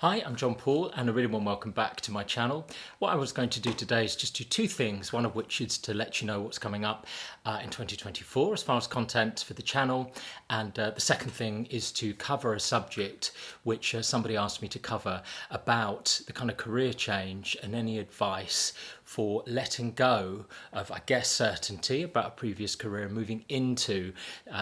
Hi, I'm John Paul and a really warm welcome back to my channel. What I was going to do today is just do two things, one of which is to let you know what's coming up in 2024 as far as content for the channel, and the second thing is to cover a subject which somebody asked me to cover about the kind of career change and any advice for letting go of, I guess, certainty about a previous career, moving into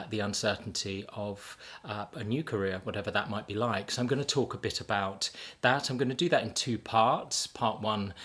the uncertainty of a new career, whatever that might be like. So I'm going to talk a bit about that. I'm going to do that in two parts. Part one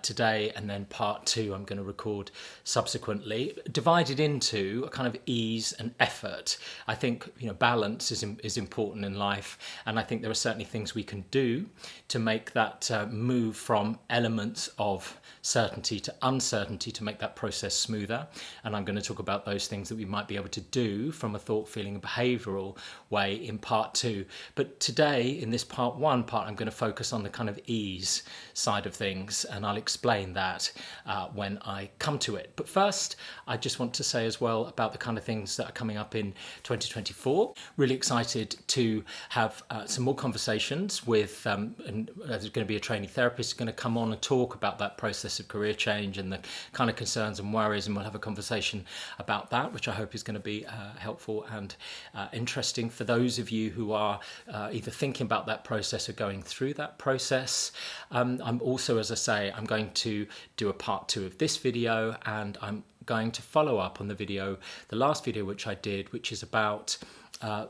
today, and then part two I'm going to record subsequently, divided into a kind of ease and effort. I think balance is important in life, and I think there are certainly things we can do to make that move from elements of certainty to uncertainty to make that process smoother. And I'm going to talk about those things that we might be able to do from a thought, feeling and behavioural way in part two. But today, in this part one part, I'm going to focus on the kind of ease side of things, and I'll explain that when I come to it. But first, I just want to say as well about the kind of things that are coming up in 2024. Really excited to have some more conversations with, and there's going to be a trainee therapist going to come on and talk about that process of career change and the kind of concerns and worries, and we'll have a conversation about that, which I hope is going to be helpful and interesting for those of you who are either thinking about that process or going through that process. I'm also, as I say, I'm going to do a part two of this video, and I'm going to follow up on the last video which I did, which is about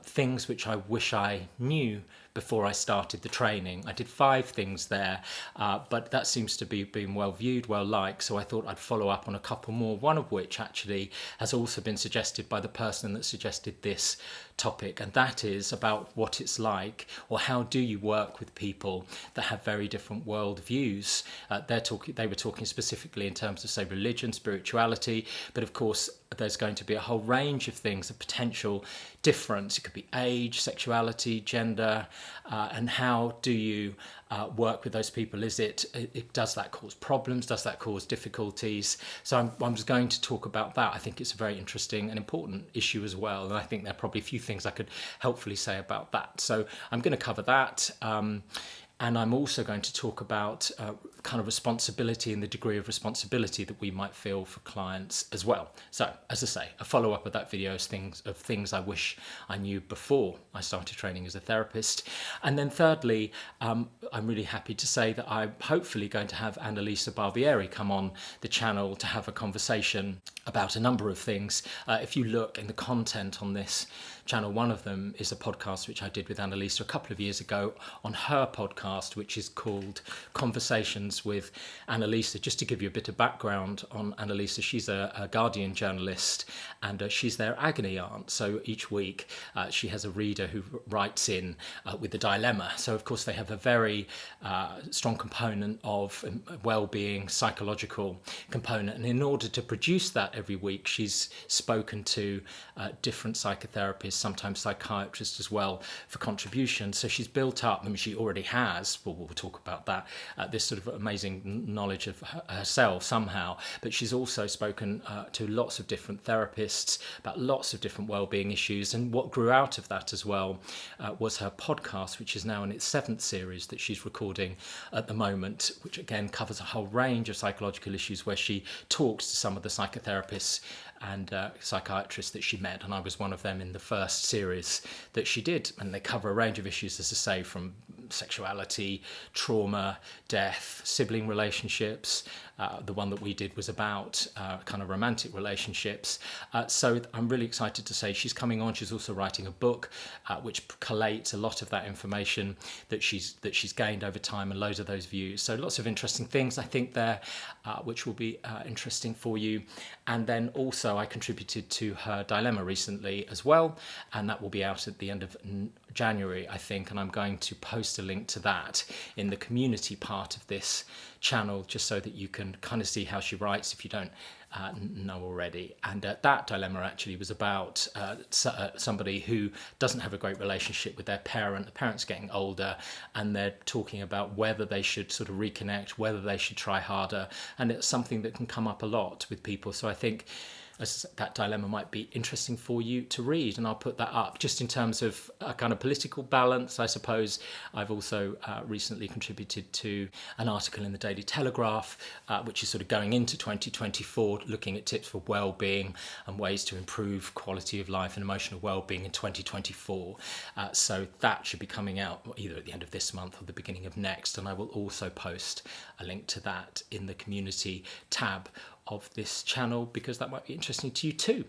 things which I wish I knew before I started the training. I did 5 things there, but that seems to be being well viewed, well liked, so I thought I'd follow up on a couple more, one of which actually has also been suggested by the person that suggested this topic, and that is about what it's like, or how do you work with people that have very different world views. They were talking specifically in terms of, say, religion, spirituality, but of course there's going to be a whole range of things, a potential difference. It could be age, sexuality, gender, and how do you work with those people? Does that cause problems? Does that cause difficulties? So I'm just going to talk about that. I think it's a very interesting and important issue as well, and I think there are probably a few things I could helpfully say about that. So I'm going to cover that. And I'm also going to talk about kind of responsibility and the degree of responsibility that we might feel for clients as well. So, as I say, a follow-up of that video is things I wish I knew before I started training as a therapist. And then thirdly, I'm really happy to say that I'm hopefully going to have Annalisa Barbieri come on the channel to have a conversation about a number of things. If you look in the content on this channel, one of them is a podcast which I did with Annalisa a couple of years ago on her podcast, which is called Conversations with Annalisa. Just to give you a bit of background on Annalisa, she's a Guardian journalist, and she's their agony aunt. So each week she has a reader who writes in with a dilemma. So of course they have a very strong component of well-being, psychological component, and in order to produce that every week, she's spoken to different psychotherapists, sometimes psychiatrists as well, for contribution. So she's built up, she already has, we'll talk about that, this sort of amazing knowledge of herself somehow, but she's also spoken to lots of different therapists about lots of different well-being issues. And what grew out of that as well was her podcast, which is now in its 7th series that she's recording at the moment, which again covers a whole range of psychological issues, where she talks to some of the psychotherapists and psychiatrists that she met, and I was one of them in the first series that she did. And they cover a range of issues, as I say, from sexuality, trauma, death, sibling relationships. The one that we did was about kind of romantic relationships. So I'm really excited to say she's coming on. She's also writing a book which collates a lot of that information that she's gained over time, and loads of those views. So lots of interesting things, I think, there, which will be interesting for you. And then also I contributed to her dilemma recently as well, and that will be out at the end of January, I think, and I'm going to post a link to that in the community part of this channel, just so that you can kind of see how she writes if you don't know already. And that dilemma actually was about somebody who doesn't have a great relationship with their parent. The parent's getting older, and they're talking about whether they should sort of reconnect, whether they should try harder, and it's something that can come up a lot with people. So I think that dilemma might be interesting for you to read, and I'll put that up. Just in terms of a kind of political balance, I suppose I've also recently contributed to an article in the Daily Telegraph, which is sort of going into 2024, looking at tips for well-being and ways to improve quality of life and emotional well-being in 2024. So that should be coming out either at the end of this month or the beginning of next, and I will also post a link to that in the community tab of this channel, because that might be interesting to you too.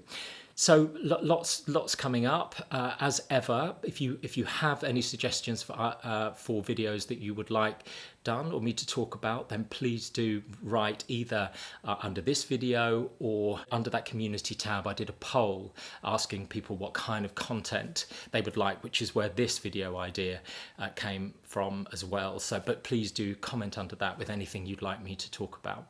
So lots coming up. As ever, if you have any suggestions for videos that you would like done or me to talk about, then please do write either under this video or under that community tab. I did a poll asking people what kind of content they would like, which is where this video idea came from as well. So, but please do comment under that with anything you'd like me to talk about.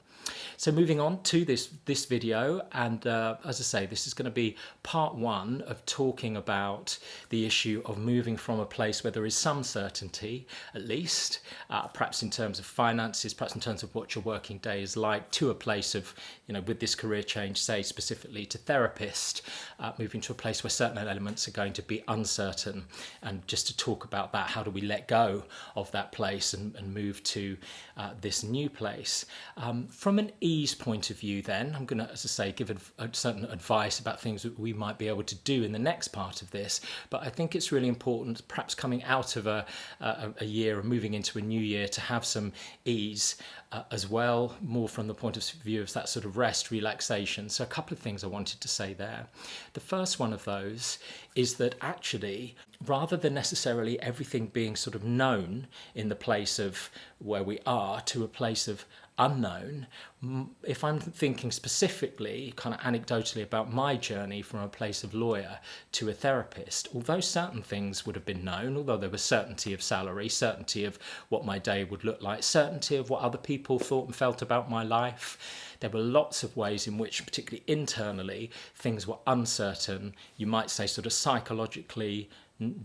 So moving on to this video, and as I say, this is going to be part one of talking about the issue of moving from a place where there is some certainty, at least, perhaps in terms of finances, perhaps in terms of what your working day is like, to a place of, with this career change, say specifically to therapist, moving to a place where certain elements are going to be uncertain. And just to talk about that, how do we let go of that place and move to this new place? From an ease point of view, then, I'm going to, as I say, give a certain advice about things that we might be able to do in the next part of this. But I think it's really important, perhaps coming out of a year and moving into a new year, to have some ease as well, more from the point of view of that sort of rest, relaxation. So a couple of things I wanted to say there. The first one of those is that actually, rather than necessarily everything being sort of known in the place of where we are to a place of unknown, if I'm thinking specifically, kind of anecdotally, about my journey from a place of lawyer to a therapist, although certain things would have been known, although there was certainty of salary, certainty of what my day would look like, certainty of what other people thought and felt about my life, there were lots of ways in which, particularly internally, things were uncertain. You might say sort of psychologically,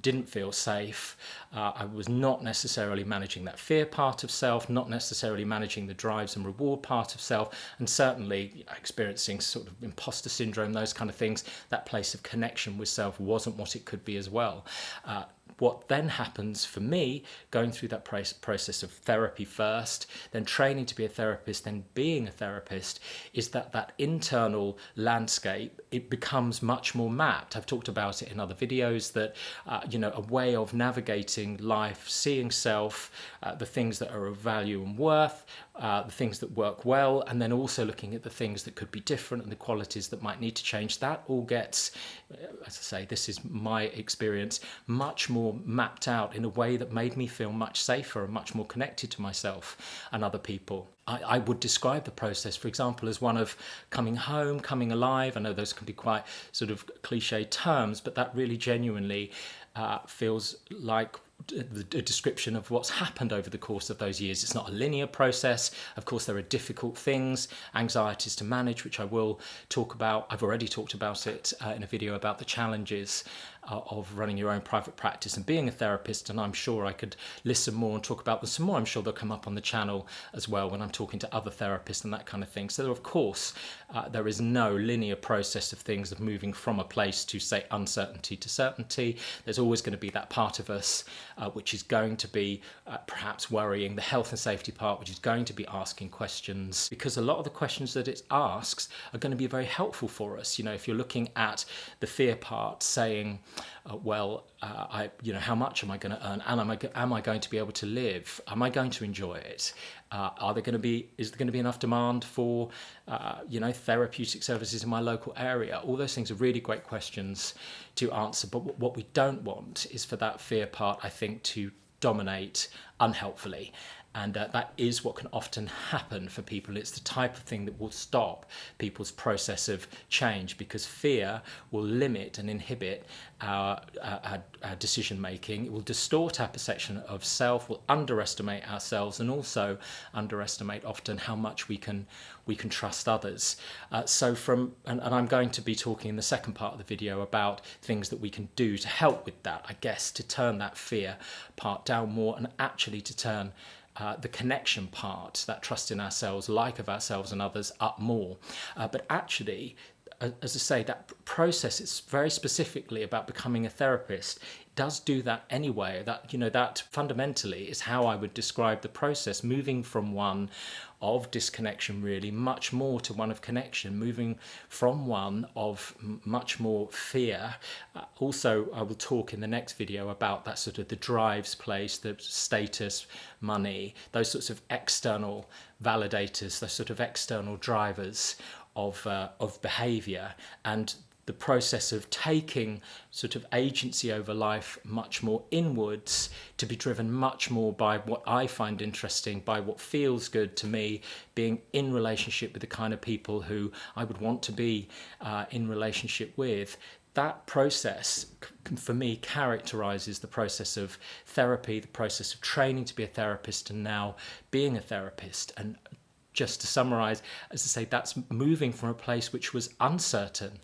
didn't feel safe. I was not necessarily managing that fear part of self, not necessarily managing the drives and reward part of self, and certainly experiencing sort of imposter syndrome, those kind of things. That place of connection with self wasn't what it could be as well. What then happens for me, going through that process of therapy first, then training to be a therapist, then being a therapist, is that internal landscape, it becomes much more mapped. I've talked about it in other videos, that a way of navigating life, seeing self, the things that are of value and worth, the things that work well, and then also looking at the things that could be different and the qualities that might need to change. That all gets, as I say, this is my experience, much more mapped out in a way that made me feel much safer and much more connected to myself and other people. I would describe the process, for example, as one of coming home, coming alive. I know those can be quite sort of cliche terms, but that really genuinely feels like a description of what's happened over the course of those years. It's not a linear process. Of course, there are difficult things, anxieties to manage, which I will talk about. I've already talked about it in a video about the challenges of running your own private practice and being a therapist, and I'm sure I could listen more and talk about them some more. I'm sure they'll come up on the channel as well when I'm talking to other therapists and that kind of thing. So of course, there is no linear process of things, of moving from a place to, say, uncertainty to certainty. There's always going to be that part of us which is going to be perhaps worrying, the health and safety part, which is going to be asking questions, because a lot of the questions that it asks are going to be very helpful for us. If you're looking at the fear part, saying, how much am I going to earn, and am I going to be able to live? Am I going to enjoy it? Is there going to be enough demand for therapeutic services in my local area? All those things are really great questions to answer. But what we don't want is for that fear part, I think, to dominate unhelpfully. And that is what can often happen for people. It's the type of thing that will stop people's process of change, because fear will limit and inhibit our decision making. It will distort our perception of self, will underestimate ourselves, and also underestimate often how much we can trust others. And I'm going to be talking in the second part of the video about things that we can do to help with that, I guess, to turn that fear part down more, and actually to turn the connection part, that trust in ourselves, like of ourselves and others, up more. But actually, as I say, that process, it's very specifically about becoming a therapist. It does do that anyway. That, that fundamentally is how I would describe the process, moving from one of disconnection really much more to one of connection, moving from one of much more fear. Also, I will talk in the next video about that sort of the drives place, the status, money, those sorts of external validators, those sort of external drivers of behavior, and the process of taking sort of agency over life much more inwards, to be driven much more by what I find interesting, by what feels good to me, being in relationship with the kind of people who I would want to be in relationship with. That process, for me, characterizes the process of therapy, the process of training to be a therapist, and now being a therapist. And just to summarize, as I say, that's moving from a place which was uncertain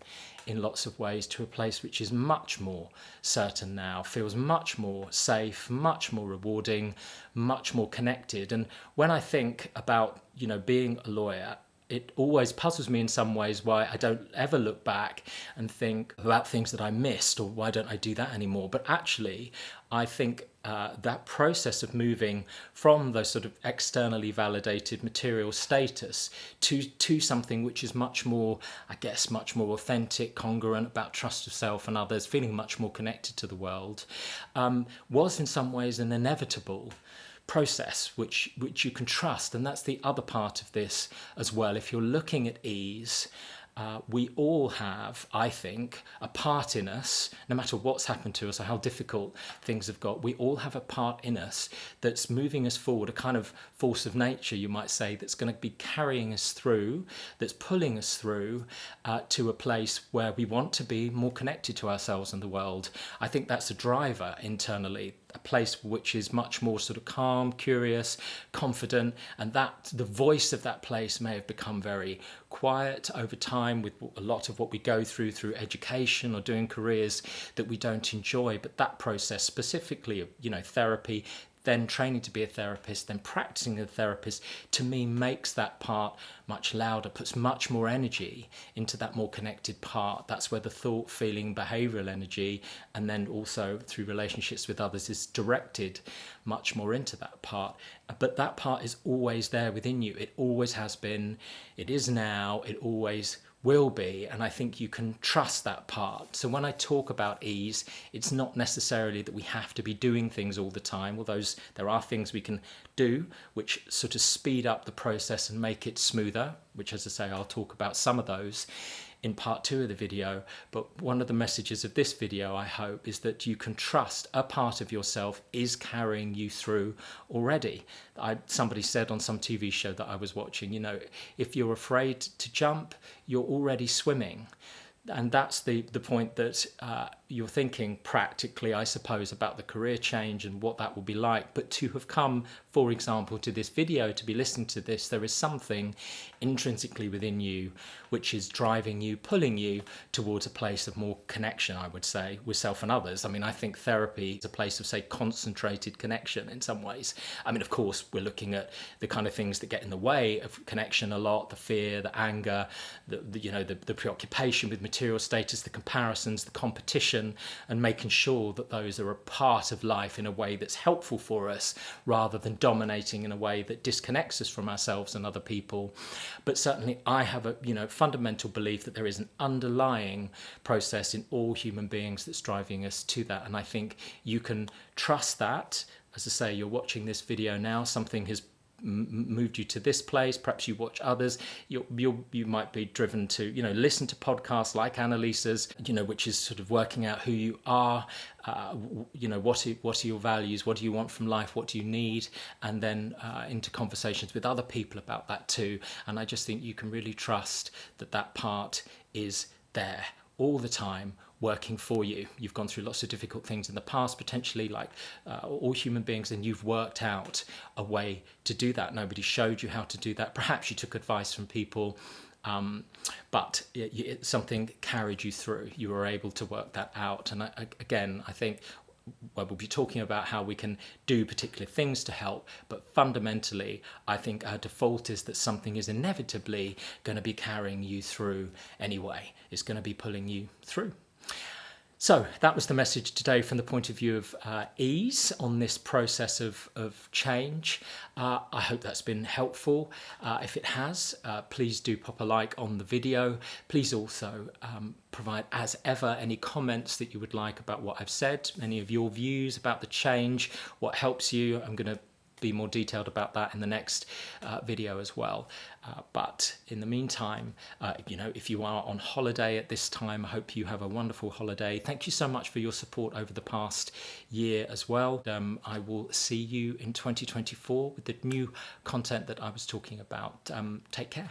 in lots of ways to a place which is much more certain now, feels much more safe, much more rewarding, much more connected. And when I think about, being a lawyer, it always puzzles me in some ways why I don't ever look back and think about things that I missed, or why don't I do that anymore. But actually, I think that process of moving from those sort of externally validated material status to something which is much more, I guess, much more authentic, congruent, about trust of self and others, feeling much more connected to the world, was in some ways an inevitable process which you can trust. And that's the other part of this as well. If you're looking at ease, we all have, I think, a part in us, no matter what's happened to us or how difficult things have got, we all have a part in us that's moving us forward, a kind of force of nature, you might say, that's going to be carrying us through, that's pulling us through to a place where we want to be more connected to ourselves and the world. I think that's a driver internally, a place which is much more sort of calm, curious, confident, and that the voice of that place may have become very quiet over time with a lot of what we go through education or doing careers that we don't enjoy. But that process specifically of, therapy, then training to be a therapist, then practicing as a therapist, to me makes that part much louder, puts much more energy into that more connected part. That's where the thought, feeling, behavioural energy, and then also through relationships with others, is directed much more into that part. But that part is always there within you. It always has been, it is now, it always will be, and I think you can trust that part. So when I talk about ease, it's not necessarily that we have to be doing things all the time, although there are things we can do which sort of speed up the process and make it smoother, which, as I say, I'll talk about some of those in part 2 of the video. But one of the messages of this video, I hope, is that you can trust a part of yourself is carrying you through already. Somebody said on some TV show that I was watching, if you're afraid to jump, you're already swimming. And that's the point that you're thinking practically, I suppose, about the career change and what that will be like. But to have come, for example, to this video, to be listening to this, there is something intrinsically within you which is driving you, pulling you towards a place of more connection, I would say, with self and others. I mean, I think therapy is a place of, say, concentrated connection in some ways. I mean, of course, we're looking at the kind of things that get in the way of connection a lot, the fear, the anger, the preoccupation with material status, the comparisons, the competition, and making sure that those are a part of life in a way that's helpful for us, rather than dominating in a way that disconnects us from ourselves and other people. But certainly I have a fundamental belief that there is an underlying process in all human beings that's driving us to that, and I think you can trust that. As I say, you're watching this video now, something has moved you to this place, perhaps you watch others, you might be driven to listen to podcasts like Annalisa's, which is sort of working out who you are, what are your values, what do you want from life, what do you need, and then into conversations with other people about that too. And I just think you can really trust that part is there all the time, working for you. You've gone through lots of difficult things in the past, potentially, like all human beings, and you've worked out a way to do that. Nobody showed you how to do that. Perhaps you took advice from people, but something carried you through. You were able to work that out. And I think where we'll be talking about how we can do particular things to help, but fundamentally I think our default is that something is inevitably going to be carrying you through anyway. It's going to be pulling you through. So that was the message today from the point of view of ease on this process of change. I hope that's been helpful. If it has, please do pop a like on the video. Please also provide, as ever, any comments that you would like about what I've said, any of your views about the change, what helps you. I'm going to be more detailed about that in the next video as well. But in the meantime, if you are on holiday at this time, I hope you have a wonderful holiday. Thank you so much for your support over the past year as well. I will see you in 2024 with the new content that I was talking about. Take care.